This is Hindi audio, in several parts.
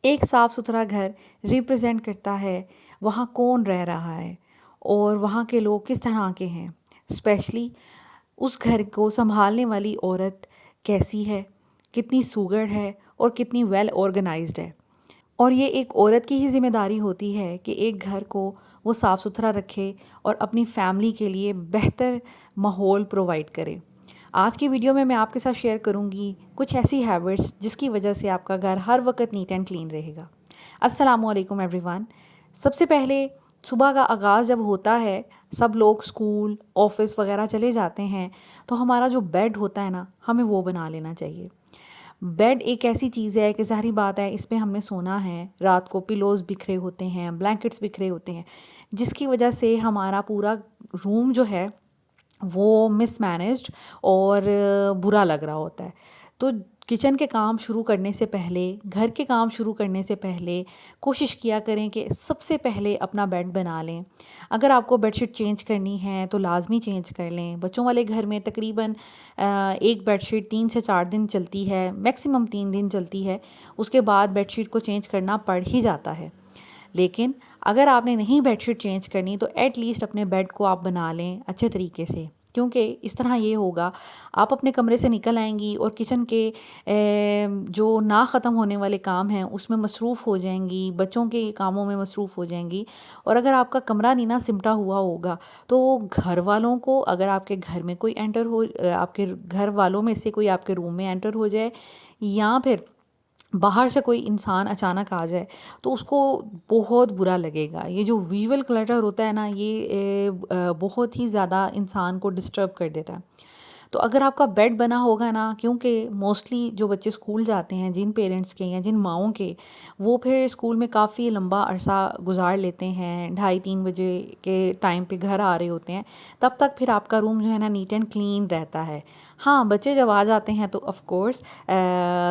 एक साफ़ सुथरा घर रिप्रेजेंट करता है वहाँ कौन रह रहा है और वहाँ के लोग किस तरह के हैं। स्पेशली उस घर को संभालने वाली औरत कैसी है, कितनी सुघड़ है और कितनी वेल ऑर्गेनाइज्ड है। और ये एक औरत की ही ज़िम्मेदारी होती है कि एक घर को वो साफ़ सुथरा रखे और अपनी फैमिली के लिए बेहतर माहौल प्रोवाइड करे। आज की वीडियो में मैं आपके साथ शेयर करूँगी कुछ ऐसी हैबिट्स जिसकी वजह से आपका घर हर वक्त नीट एंड क्लीन रहेगा। अस्सलामुअलैकुम एवरीवन। सबसे पहले सुबह का आगाज़ जब होता है, सब लोग स्कूल ऑफिस वगैरह चले जाते हैं, तो हमारा जो बेड होता है ना, हमें वो बना लेना चाहिए। बेड एक ऐसी चीज़ है कि ज़ाहिर बात है इस पे हमने सोना है, रात को पिलोज़ बिखरे होते हैं, ब्लैंकेट्स बिखरे होते हैं, जिसकी वजह से हमारा पूरा रूम जो है वो मिसमैनेज्ड और बुरा लग रहा होता है। तो किचन के काम शुरू करने से पहले, घर के काम शुरू करने से पहले कोशिश किया करें कि सबसे पहले अपना बेड बना लें। अगर आपको बेडशीट चेंज करनी है तो लाज़मी चेंज कर लें। बच्चों वाले घर में तकरीबन एक बेडशीट 3 से 4 दिन चलती है, मैक्सिमम 3 दिन चलती है। उसके बाद बेडशीट को चेंज करना पड़ ही जाता है। लेकिन अगर आपने नहीं बेडशीट चेंज करनी तो एट लीस्ट अपने बेड को आप बना लें अच्छे तरीके से, क्योंकि इस तरह ये होगा आप अपने कमरे से निकल आएंगी और किचन के जो ना ख़त्म होने वाले काम हैं उसमें मसरूफ़ हो जाएंगी, बच्चों के कामों में मसरूफ़ हो जाएंगी। और अगर आपका कमरा नहीं ना सिमटा हुआ होगा तो घर वालों को, अगर आपके घर में कोई एंटर हो, आपके घर वालों में से कोई आपके रूम में एंटर हो जाए या फिर बाहर से कोई इंसान अचानक आ जाए तो उसको बहुत बुरा लगेगा। ये जो विजुअल क्लटर होता है ना, ये बहुत ही ज़्यादा इंसान को डिस्टर्ब कर देता है। तो अगर आपका बेड बना होगा ना, क्योंकि मोस्टली जो बच्चे स्कूल जाते हैं, जिन पेरेंट्स के या जिन माँओं के, वो फिर स्कूल में काफ़ी लंबा अरसा गुजार लेते हैं, 2:30-3 बजे के टाइम पे घर आ रहे होते हैं, तब तक फिर आपका रूम जो है ना नीट एंड क्लीन रहता है। हाँ, बच्चे जब आ जाते हैं तो ऑफ़ कोर्स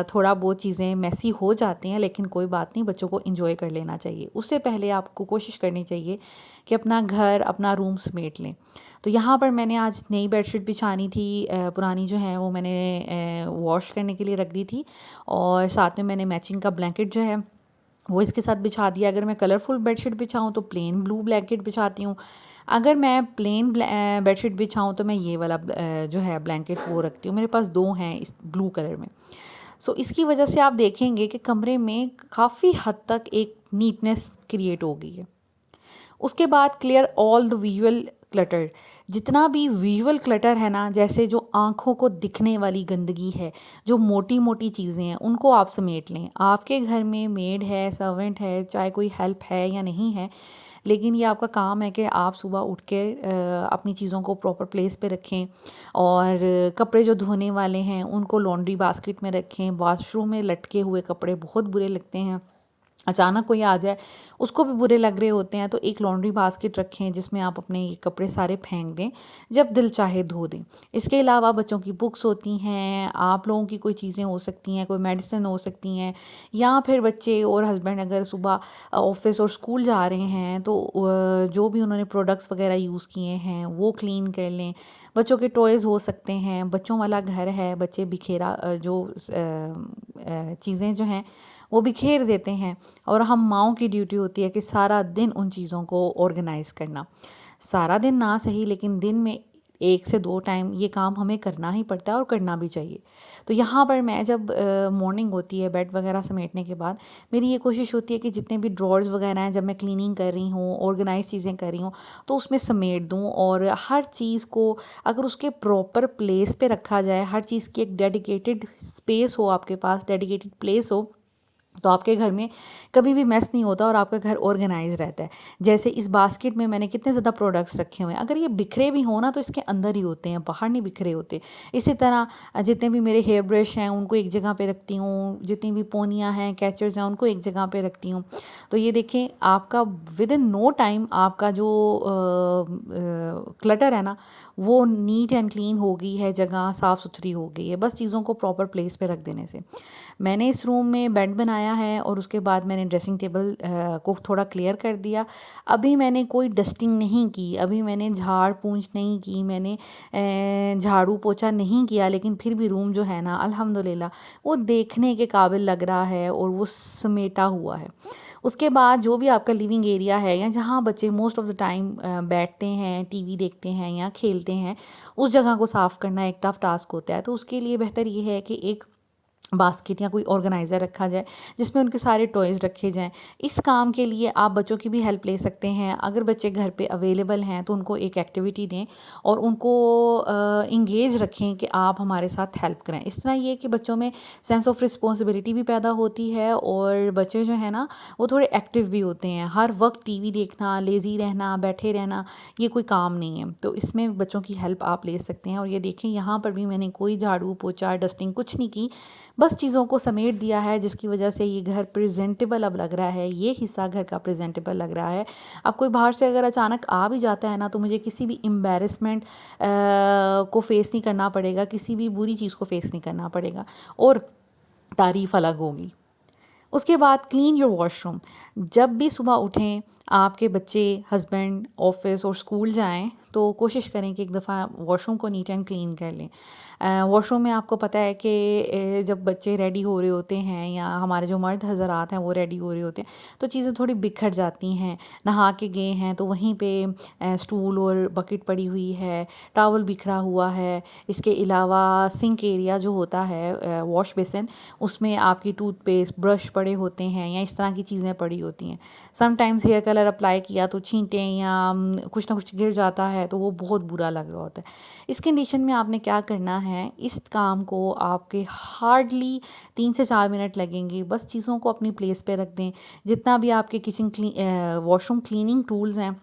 थोड़ा बहुत चीज़ें मेसी हो जाती हैं, लेकिन कोई बात नहीं, बच्चों को एंजॉय कर लेना चाहिए। उससे पहले आपको कोशिश करनी चाहिए कि अपना घर, अपना रूम समेट लें। तो यहाँ पर मैंने आज नई बेडशीट बिछानी थी, पुरानी जो है वो मैंने वॉश करने के लिए रख दी थी और साथ में मैंने मैचिंग का ब्लैंकेट जो है वो इसके साथ बिछा दिया। अगर मैं कलरफुल बेडशीट बिछाऊँ तो प्लेन ब्लू ब्लैंकेट बिछाती हूँ। अगर मैं प्लेन बेडशीट बिछाऊँ तो मैं ये वाला जो है ब्लैंकेट वो रखती हूँ। मेरे पास 2 हैं इस ब्लू कलर में। सो इसकी वजह से आप देखेंगे कि कमरे में काफ़ी हद तक एक नीटनेस क्रिएट हो गई है। उसके बाद clear all the visual clutter. जितना भी विजुअल क्लटर है ना, जैसे जो आँखों को दिखने वाली गंदगी है, जो मोटी-मोटी चीज़ें हैं, उनको आप समेट लें। आपके घर में मेड है, सर्वेंट है, चाहे कोई हेल्प है या नहीं है, लेकिन ये आपका काम है कि आप सुबह उठ के अपनी चीज़ों को प्रॉपर प्लेस पे रखें और कपड़े जो धोने वाले हैं, उनको लॉन्ड्री बास्केट में रखें। वॉशरूम में लटके हुए कपड़े बहुत बुरे लगते हैं। अचानक कोई आ जाए, उसको भी बुरे लग रहे होते हैं, तो एक लॉन्ड्री बास्केट रखें जिसमें आप अपने ये कपड़े सारे फेंक दें, जब दिल चाहे धो दें। इसके अलावा बच्चों की बुक्स होती हैं, आप लोगों की कोई चीज़ें हो सकती हैं, कोई मेडिसिन हो सकती हैं, या फिर बच्चे और हस्बैंड अगर सुबह ऑफिस और स्कूल जा रहे हैं तो जो भी उन्होंने प्रोडक्ट्स वगैरह यूज़ किए हैं वो क्लीन कर लें। बच्चों के टॉयज़ हो सकते हैं, बच्चों वाला घर है, बच्चे बिखेरा चीज़ें जो हैं वो बिखेर देते हैं और हम माँओं की ड्यूटी होती है कि सारा दिन उन चीज़ों को ऑर्गेनाइज़ करना। सारा दिन ना सही, लेकिन दिन में 1 से 2 टाइम ये काम हमें करना ही पड़ता है और करना भी चाहिए। तो यहाँ पर मैं जब मॉर्निंग होती है बेड वगैरह समेटने के बाद, मेरी ये कोशिश होती है कि जितने भी ड्रॉर्स वगैरह हैं, जब मैं क्लीनिंग कर रही हूँ, ऑर्गेनाइज़ चीज़ें कर रही हूँ, तो उसमें समेट दूँ और हर चीज़ को अगर उसके प्रॉपर प्लेस पे रखा जाए, हर चीज़ की एक डेडिकेटेड स्पेस हो आपके पास, डेडिकेटेड प्लेस हो, तो आपके घर में कभी भी मेस नहीं होता और आपका घर ऑर्गेनाइज रहता है। जैसे इस बास्केट में मैंने कितने ज़्यादा प्रोडक्ट्स रखे हुए हैं, अगर ये बिखरे भी हों ना तो इसके अंदर ही होते हैं, बाहर नहीं बिखरे होते। इसी तरह जितने भी मेरे हेयर ब्रश हैं उनको एक जगह पे रखती हूँ, जितनी भी पोनियाँ हैं, कैचर्स हैं, उनको एक जगह पे रखती हूँ। तो ये देखें, आपका विद इन नो टाइम आपका जो क्लटर है ना वो नीट एंड क्लीन हो गई है, जगह साफ़ सुथरी हो गई है, बस चीज़ों को प्रॉपर प्लेस पे रख देने से। मैंने इस रूम में बेड बनाया बनाया है और उसके बाद मैंने ड्रेसिंग टेबल को थोड़ा क्लियर कर दिया। अभी मैंने कोई डस्टिंग नहीं की, अभी मैंने झाड़ पूंछ नहीं की, मैंने झाड़ू पोछा नहीं किया, लेकिन फिर भी रूम जो है ना अल्हम्दुलिल्लाह वो देखने के काबिल लग रहा है और वो समेटा हुआ है। उसके बाद जो भी आपका लिविंग एरिया है या जहाँ बच्चे मोस्ट ऑफ़ द टाइम बैठते हैं, टीवी देखते हैं या खेलते हैं, उस जगह को साफ़ करना एक टफ़ टास्क होता है। तो उसके लिए बेहतर ये है कि एक बास्केट या कोई ऑर्गेनाइज़र रखा जाए जिसमें उनके सारे टॉयज़ रखे जाएँ। इस काम के लिए आप बच्चों की भी हेल्प ले सकते हैं। अगर बच्चे घर पे अवेलेबल हैं तो उनको एक एक्टिविटी दें और उनको एंगेज रखें कि आप हमारे साथ हेल्प करें। इस तरह ये है कि बच्चों में सेंस ऑफ रिस्पॉन्सिबिलिटी भी पैदा होती है और बच्चे जो हैं ना वो थोड़े एक्टिव भी होते हैं। हर वक्त टीवी देखना, लेज़ी रहना, बैठे रहना ये कोई काम नहीं है। तो इसमें बच्चों की हेल्प आप ले सकते हैं और ये देखें यहाँ पर भी मैंने कोई झाड़ू, पोछा, डस्टिंग कुछ नहीं की। बस चीज़ों को समेट दिया है जिसकी वजह से ये घर प्रेजेंटेबल अब लग रहा है, ये हिस्सा घर का प्रेजेंटेबल लग रहा है। अब कोई बाहर से अगर अचानक आ भी जाता है ना तो मुझे किसी भी एम्बैरेसमेंट को फेस नहीं करना पड़ेगा, किसी भी बुरी चीज़ को फेस नहीं करना पड़ेगा और तारीफ़ अलग होगी। उसके बाद क्लीन योर वॉशरूम। जब भी सुबह उठें, आपके बच्चे, हस्बैंड ऑफिस और स्कूल जाएं तो कोशिश करें कि एक दफ़ा वॉशरूम को नीट एंड क्लीन कर लें। वॉशरूम में आपको पता है कि जब बच्चे रेडी हो रहे होते हैं या हमारे जो मर्द हज़रात हैं वो रेडी हो रहे होते हैं तो चीज़ें थोड़ी बिखर जाती हैं। नहा के गए हैं तो वहीं पे स्टूल और बकेट पड़ी हुई है, टॉवल बिखरा हुआ है। इसके अलावा सिंक एरिया जो होता है वॉश बेसिन, उसमें आपकी टूथपेस्ट, ब्रश पड़े होते हैं या इस तरह की चीज़ें पड़ी होती हैं। समटाइम्स हेयर कलर अप्लाई किया तो छींटें या कुछ ना कुछ गिर जाता है तो वो बहुत बुरा लग रहा होता है। इस कंडीशन में आपने क्या करना है, इस काम को आपके हार्डली 3 से 4 मिनट लगेंगे। बस चीज़ों को अपनी प्लेस पे रख दें। जितना भी आपके वॉशरूम क्लीनिंग टूल्स हैं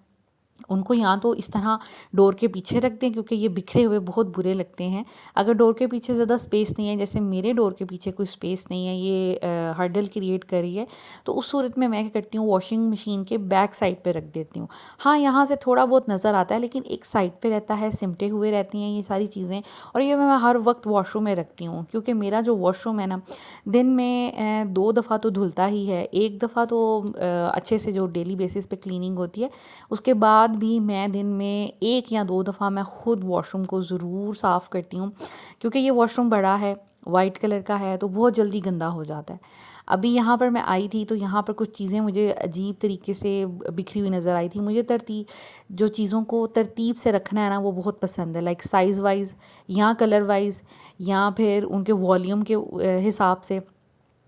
उनको या तो इस तरह डोर के पीछे रख दें क्योंकि ये बिखरे हुए बहुत बुरे लगते हैं। अगर डोर के पीछे ज़्यादा स्पेस नहीं है, जैसे मेरे डोर के पीछे कोई स्पेस नहीं है, ये हर्डल क्रिएट कर रही है, तो उस सूरत में मैं क्या करती हूँ, वॉशिंग मशीन के बैक साइड पे रख देती हूँ। हाँ, यहाँ से थोड़ा बहुत नज़र आता है लेकिन एक साइड पे रहता है, सिमटे हुए रहती हैं ये सारी चीज़ें और ये मैं हर वक्त वॉशरूम में रखती हूँ क्योंकि मेरा जो वॉशरूम है ना दिन में 2 दफ़ा तो धुलता ही है। एक दफ़ा तो अच्छे से जो डेली बेसिस पे क्लीनिंग होती है, उसके बाद भी मैं दिन में 1 या 2 दफ़ा मैं ख़ुद वॉशरूम को ज़रूर साफ़ करती हूँ क्योंकि ये वॉशरूम बड़ा है, वाइट कलर का है तो बहुत जल्दी गंदा हो जाता है। अभी यहाँ पर मैं आई थी तो यहाँ पर कुछ चीज़ें मुझे अजीब तरीके से बिखरी हुई नज़र आई थी। मुझे जो चीज़ों को तरतीब से रखना है ना वो बहुत पसंद है, लाइक साइज़ वाइज़ या कलर वाइज़ या फिर उनके वॉल्यूम के हिसाब से।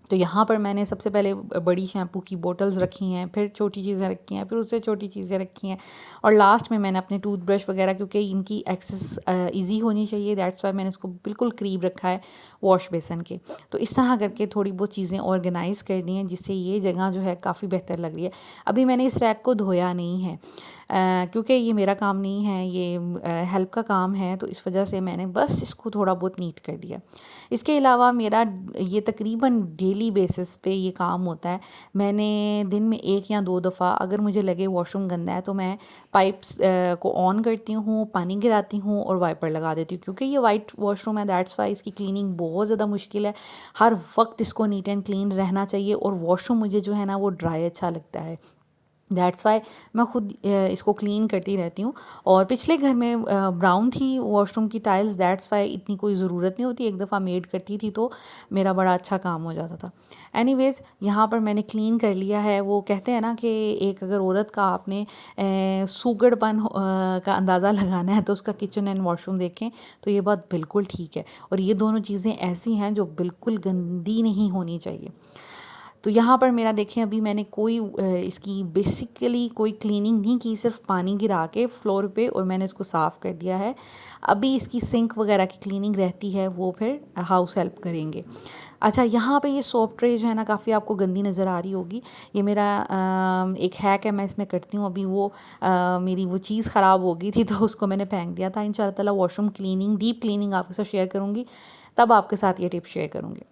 तो यहाँ पर मैंने सबसे पहले बड़ी शैम्पू की बोतल्स रखी हैं, फिर छोटी चीज़ें रखी हैं, फिर उससे छोटी चीज़ें रखी हैं और लास्ट में मैंने अपने टूथब्रश वगैरह, क्योंकि इनकी एक्सेस ईज़ी होनी चाहिए, दैट्स वाई मैंने इसको बिल्कुल करीब रखा है वॉश बेसिन के। तो इस तरह करके थोड़ी बहुत चीज़ें ऑर्गेनाइज़ कर दी हैं जिससे ये जगह जो है काफ़ी बेहतर लग रही है। अभी मैंने इस रैक को धोया नहीं है क्योंकि ये मेरा काम नहीं है, ये हेल्प का काम है, तो इस वजह से मैंने बस इसको थोड़ा बहुत नीट कर दिया। इसके अलावा मेरा ये तकरीबन डेली बेसिस पे ये काम होता है। मैंने दिन में 1 या 2 दफ़ा अगर मुझे लगे वॉशरूम गंदा है तो मैं पाइप्स को ऑन करती हूँ, पानी गिराती हूँ और वाइपर लगा देती हूँ क्योंकि ये वाइट वॉशरूम है, दैट्स वाई इसकी क्लीनिंग बहुत ज़्यादा मुश्किल है। हर वक्त इसको नीट एंड क्लीन रहना चाहिए और वॉशरूम मुझे जो है ना वो ड्राई अच्छा लगता है, दैट्स वाई मैं खुद इसको क्लीन करती रहती हूँ। और पिछले घर में ब्राउन थी वॉशरूम की टाइल्स, दैट्स वाई इतनी कोई ज़रूरत नहीं होती, एक दफ़ा मेड करती थी तो मेरा बड़ा अच्छा काम हो जाता था। एनीवेज़ यहाँ पर मैंने क्लीन कर लिया है। वो कहते हैं ना कि एक अगर औरत का आपने सुगड़पन का अंदाज़ा लगाना है तो उसका किचन एंड वॉशरूम देखें, तो ये बात बिल्कुल ठीक है और ये दोनों चीज़ें ऐसी हैं जो बिल्कुल गंदी नहीं होनी चाहिए। तो यहाँ पर मेरा देखें अभी मैंने कोई इसकी बेसिकली कोई क्लीनिंग नहीं की, सिर्फ पानी गिरा के फ्लोर पे और मैंने इसको साफ़ कर दिया है। अभी इसकी सिंक वगैरह की क्लीनिंग रहती है, वो फिर हाउस हेल्प करेंगे। अच्छा, यहाँ पे ये सोप ट्रे जो है ना काफ़ी आपको गंदी नज़र आ रही होगी। ये मेरा एक हैक है, मैं इसमें करती हूँ। अभी वो मेरी वो चीज़ ख़राब हो गई थी तो उसको मैंने फेंक दिया था। इंशाल्लाह ताला वॉशरूम क्लीनिंग, डीप क्लीनिंग आपके साथ शेयर करूँगी, तब आपके साथ ये टिप शेयर करूँगी।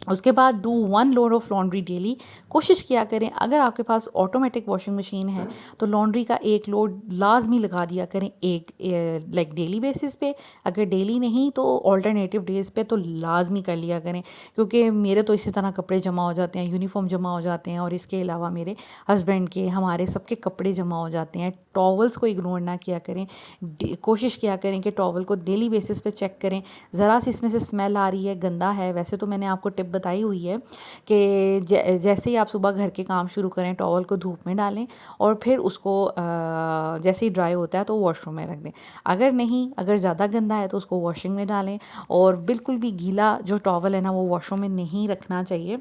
उसके बाद do 1 load of laundry daily. कोशिश किया करें, अगर आपके पास ऑटोमेटिक वॉशिंग मशीन है तो लॉन्ड्री का एक लोड लाजमी लगा दिया करें, एक लाइक डेली बेसिस पे। अगर डेली नहीं तो ऑल्टरनेटिव डेज़ पे तो लाजमी कर लिया करें, क्योंकि मेरे तो इसी तरह कपड़े जमा हो जाते हैं, यूनिफॉर्म जमा हो जाते हैं, और इसके अलावा मेरे हस्बैंड के, हमारे सबके कपड़े जमा हो जाते हैं। टॉवल्स को इग्नोर ना किया करें, कोशिश किया करें कि टॉवल को डेली बेसिस पे चेक करें। ज़रा सी इसमें से स्मेल आ रही है, गंदा है, वैसे तो मैंने आपको टिप बताई हुई है कि जैसे ही आप सुबह घर के काम शुरू करें टॉवल को धूप में डालें और फिर उसको जैसे ही ड्राई होता है तो वॉशरूम में रख दें। अगर नहीं, अगर ज़्यादा गंदा है तो उसको वॉशिंग में डालें, और बिल्कुल भी गीला जो टॉवल है ना वो वॉशरूम में नहीं रखना चाहिए,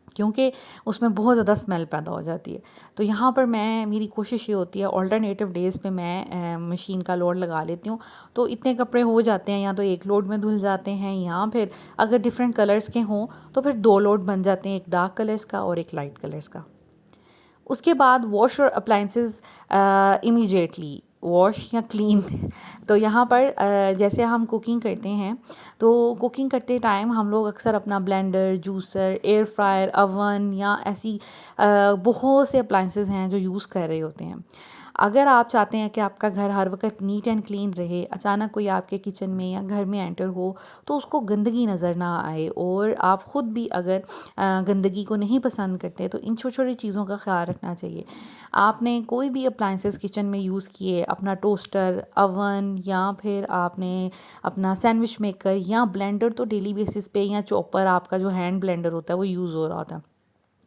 क्योंकि उसमें बहुत ज़्यादा स्मेल पैदा हो जाती है। तो यहाँ पर मेरी कोशिश ये होती है, अल्टरनेटिव डेज़ पे मैं मशीन का लोड लगा लेती हूँ, तो इतने कपड़े हो जाते हैं, या तो एक लोड में धुल जाते हैं, या फिर अगर डिफरेंट कलर्स के हों तो फिर 2 लोड बन जाते हैं, एक डार्क कलर्स का और एक लाइट कलर्स का। उसके बाद wash your appliances immediately, wash या क्लीन। तो यहाँ पर जैसे हम कुकिंग करते हैं, तो कुकिंग करते टाइम हम लोग अक्सर अपना blender, juicer, air fryer, oven या ऐसी बहुत से अप्लाइंसेस हैं जो यूज़ कर रहे होते हैं। अगर आप चाहते हैं कि आपका घर हर वक्त नीट एंड क्लीन रहे, अचानक कोई आपके किचन में या घर में एंटर हो तो उसको गंदगी नज़र ना आए, और आप ख़ुद भी अगर गंदगी को नहीं पसंद करते तो इन छोटी छोटी चीज़ों का ख्याल रखना चाहिए। आपने कोई भी अप्लाइंसेस किचन में यूज़ किए, अपना टोस्टर, अवन, या फिर आपने अपना सैंडविच मेकर या ब्लेंडर, तो डेली बेसिस पे, या चॉपर, आपका जो हैंड ब्लेंडर होता है वो यूज़ हो रहा होता है,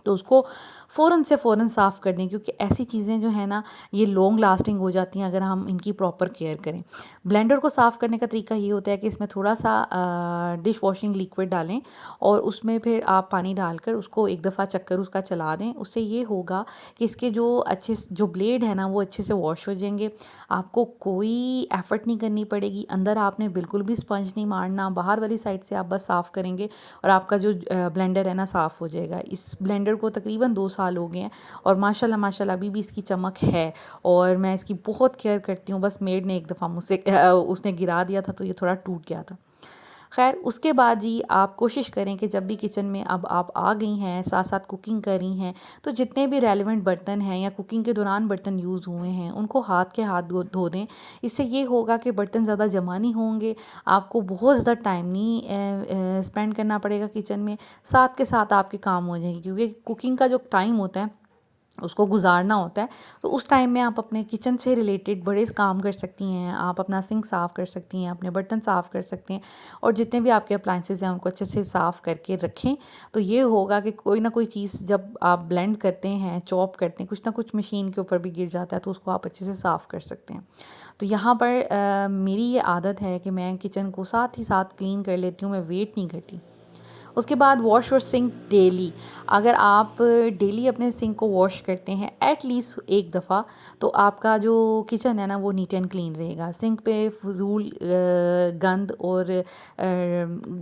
तो उसको फ़ौरन से फ़ौरन साफ़ कर दें, क्योंकि ऐसी चीज़ें जो है ना ये लॉन्ग लास्टिंग हो जाती हैं अगर हम इनकी प्रॉपर केयर करें। ब्लेंडर को साफ़ करने का तरीका ये होता है कि इसमें थोड़ा सा डिश वॉशिंग लिक्विड डालें, और उसमें फिर आप पानी डालकर उसको एक दफ़ा चक्कर उसका चला दें। उससे ये होगा कि इसके जो ब्लेड है ना वो अच्छे से वॉश हो जाएंगे। आपको कोई एफ़र्ट नहीं करनी पड़ेगी, अंदर आपने बिल्कुल भी स्पंज नहीं मारना, बाहर वाली साइड से आप बस साफ़ करेंगे और आपका जो ब्लेंडर है ना साफ़ हो जाएगा। इस ब्लेंडर को तकरीबन 2 साल हो गए हैं, और माशाल्लाह माशाल्लाह अभी भी इसकी चमक है, और मैं इसकी बहुत केयर करती हूँ। बस मेड ने एक दफ़ा मुझसे उसने गिरा दिया था तो ये थोड़ा टूट गया था। खैर, उसके बाद जी आप कोशिश करें कि जब भी किचन में अब आप आ गई हैं, साथ साथ कुकिंग कर रही हैं, तो जितने भी रेलेवेंट बर्तन हैं या कुकिंग के दौरान बर्तन यूज़ हुए हैं उनको हाथ के हाथ धो दें। इससे ये होगा कि बर्तन ज़्यादा जमा नहीं होंगे, आपको बहुत ज़्यादा टाइम नहीं स्पेंड करना पड़ेगा किचन में, साथ के साथ आपके काम हो जाएंगे, क्योंकि कुकिंग का जो टाइम होता है उसको गुजारना होता है। तो उस टाइम में आप अपने किचन से रिलेटेड बड़े काम कर सकती हैं, आप अपना सिंक साफ़ कर सकती हैं, अपने बर्तन साफ़ कर सकते हैं, और जितने भी आपके अप्लाइंसेस हैं उनको अच्छे से साफ़ करके रखें। तो ये होगा कि कोई ना कोई चीज़ जब आप ब्लेंड करते हैं, चॉप करते हैं, कुछ ना कुछ मशीन के ऊपर भी गिर जाता है तो उसको आप अच्छे से साफ़ कर सकते हैं। तो यहाँ पर मेरी ये आदत है कि मैं किचन को साथ ही साथ क्लीन कर लेती हूँ, मैं वेट नहीं करती। उसके बाद वॉश योर सिंक डेली। अगर आप डेली अपने सिंक को वॉश करते हैं एटलीस्ट एक दफ़ा, तो आपका जो किचन है ना वो नीट एंड क्लीन रहेगा। सिंक पे फजूल गंद और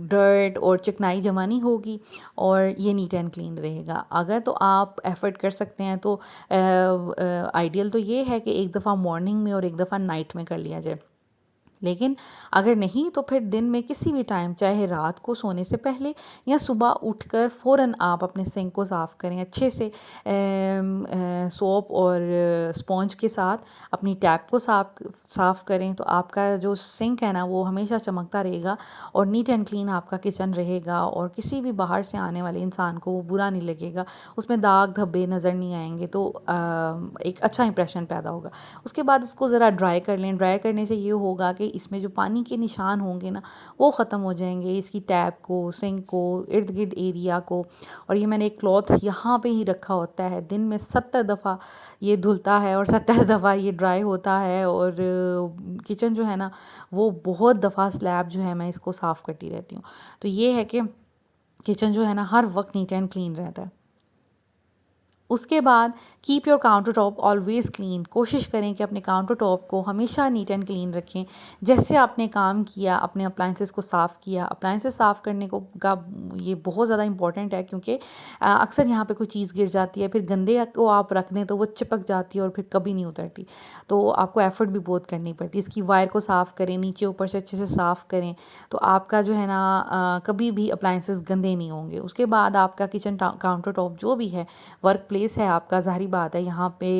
डर्ट और चिकनाई जमा नहीं होगी, और ये नीट एंड क्लीन रहेगा। अगर तो आप एफ़र्ट कर सकते हैं तो आइडियल तो ये है कि एक दफ़ा मॉर्निंग में और एक दफ़ा नाइट में कर लिया जाए। लेकिन अगर नहीं तो फिर दिन में किसी भी टाइम, चाहे रात को सोने से पहले या सुबह उठकर फ़ौरन आप अपने सिंक को साफ़ करें अच्छे से, सोप और स्पॉन्ज के साथ अपनी टैप को साफ़ करें, तो आपका जो सिंक है ना वो हमेशा चमकता रहेगा और नीट एंड क्लीन आपका किचन रहेगा, और किसी भी बाहर से आने वाले इंसान को वो बुरा नहीं लगेगा, उसमें दाग धब्बे नज़र नहीं आएंगे, तो एक अच्छा इंप्रेशन पैदा होगा। उसके बाद इसको ज़रा ड्राई कर लें। ड्राई करने से ये होगा कि इसमें जो पानी के निशान होंगे ना वो ख़त्म हो जाएंगे, इसकी टैप को, सिंक को, इर्द गिर्द एरिया को। और ये मैंने एक क्लॉथ यहाँ पे ही रखा होता है, दिन में 70 दफ़ा ये धुलता है और 70 दफ़ा ये ड्राई होता है, और किचन जो है ना वो बहुत दफ़ा स्लैब जो है मैं इसको साफ़ करती रहती हूँ। तो ये है कि किचन जो है ना हर वक्त नीट एंड क्लीन रहता है। उसके बाद keep your counter top always clean. कोशिश करें कि अपने काउंटर टॉप को हमेशा नीट एंड क्लीन रखें। जैसे आपने काम किया, अपने अप्लाइंसेस को साफ़ किया, अप्लाइंसेस साफ़ करने को का ये बहुत ज़्यादा इंपॉर्टेंट है, क्योंकि अक्सर यहाँ पे कोई चीज़ गिर जाती है, फिर गंदे को आप रख दें तो वो चिपक जाती है और फिर कभी नहीं उतरती, तो आपको एफर्ट भी बहुत करनी पड़ती है। इसकी वायर को साफ़ करें, नीचे ऊपर से अच्छे से साफ़ करें, तो आपका जो है ना कभी भी अप्लाइंसेस गंदे नहीं होंगे। उसके बाद आपका किचन काउंटर टॉप जो भी है, वर्क प्लेस है आपका, ज़ाहिर बात है यहाँ पे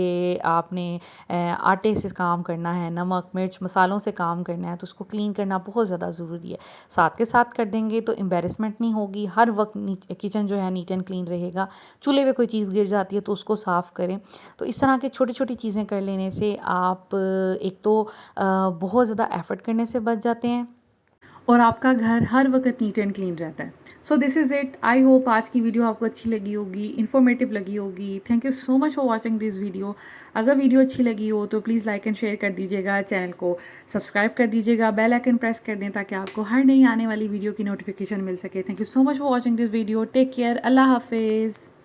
आपने आटे से काम करना है, नमक मिर्च मसालों से काम करना है, तो उसको क्लीन करना बहुत ज़्यादा ज़रूरी है। साथ के साथ कर देंगे तो एम्बेरसमेंट नहीं होगी, हर वक्त किचन जो है नीट एंड क्लीन रहेगा। चूल्हे पे कोई चीज़ गिर जाती है तो उसको साफ़ करें। तो इस तरह की छोटी छोटी चीज़ें कर लेने से आप एक तो बहुत ज़्यादा एफर्ट करने से बच जाते हैं और आपका घर हर वक्त नीट एंड क्लीन रहता है। So this is it. I hope आज की वीडियो आपको अच्छी लगी होगी, इन्फॉर्मेटिव लगी होगी। Thank you so much for watching this video. अगर वीडियो अच्छी लगी हो तो प्लीज़ लाइक एंड शेयर कर दीजिएगा, चैनल को सब्सक्राइब कर दीजिएगा, बेल आइकन प्रेस कर दें ताकि आपको हर नई आने वाली वीडियो की नोटिफिकेशन मिल सके। Thank you so much for watching this video. Take care. अल्लाह हाफिज़।